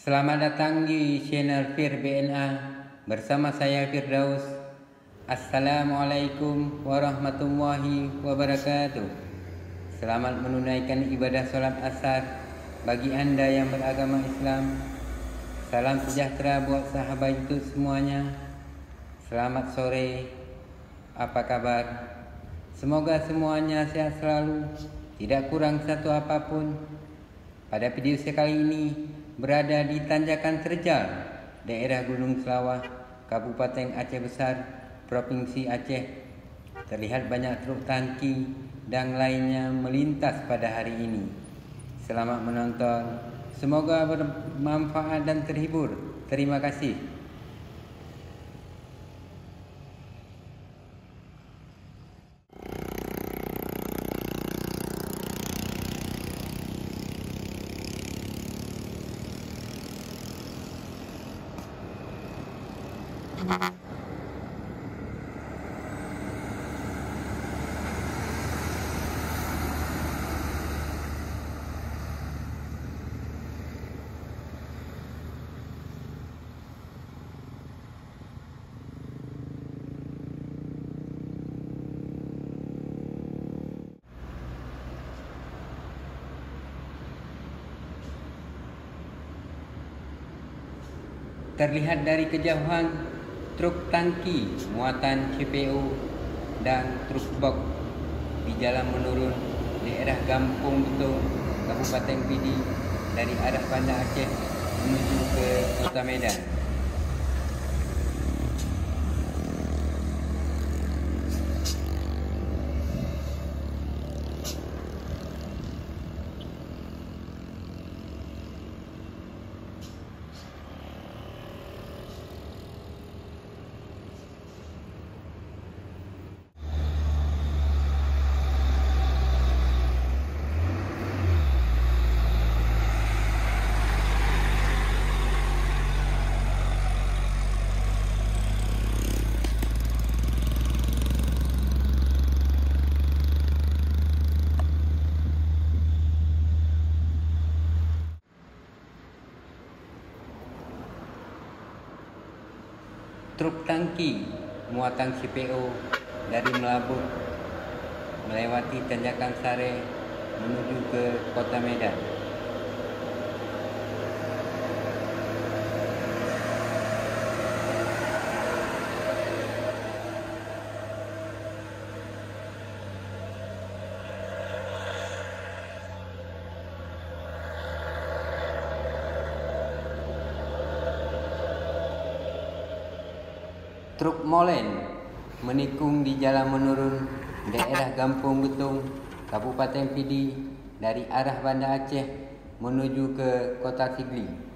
Selamat datang di channel Fir BNA bersama saya Firdaus. Assalamualaikum warahmatullahi wabarakatuh. Selamat menunaikan ibadah sholat asar bagi Anda yang beragama Islam. Salam sejahtera buat sahabat itu semuanya. Selamat sore, apa kabar? Semoga semuanya sehat selalu, tidak kurang satu apapun. Pada video saya kali ini berada di Tanjakan Terjal, daerah Gunung Selawah, Kabupaten Aceh Besar, Provinsi Aceh. Terlihat banyak truk tangki dan lainnya melintas pada hari ini. Selamat menonton, semoga bermanfaat dan terhibur. Terima kasih. Terlihat dari kejauhan truk tangki muatan CPO dan truk box di jalan menurun daerah Gampong Betung, Kabupaten Pidi dari arah Banda Aceh menuju ke Kota Medan. Truk tangki muatan CPO dari Melabuh melewati Tanjakan Sare menuju ke Kota Medan. Truk molen menikung di jalan menurun daerah Gampong Betung, Kabupaten Pidi dari arah Banda Aceh menuju ke Kota Sigli.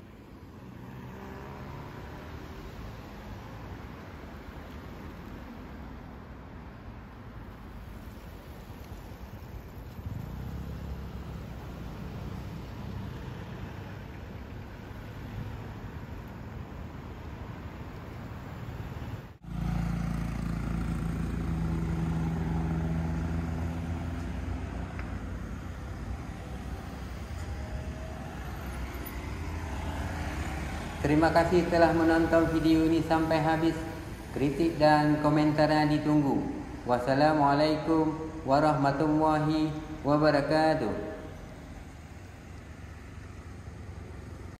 Terima kasih telah menonton video ini sampai habis. Kritik dan komentarnya ditunggu. Wassalamualaikum warahmatullahi wabarakatuh.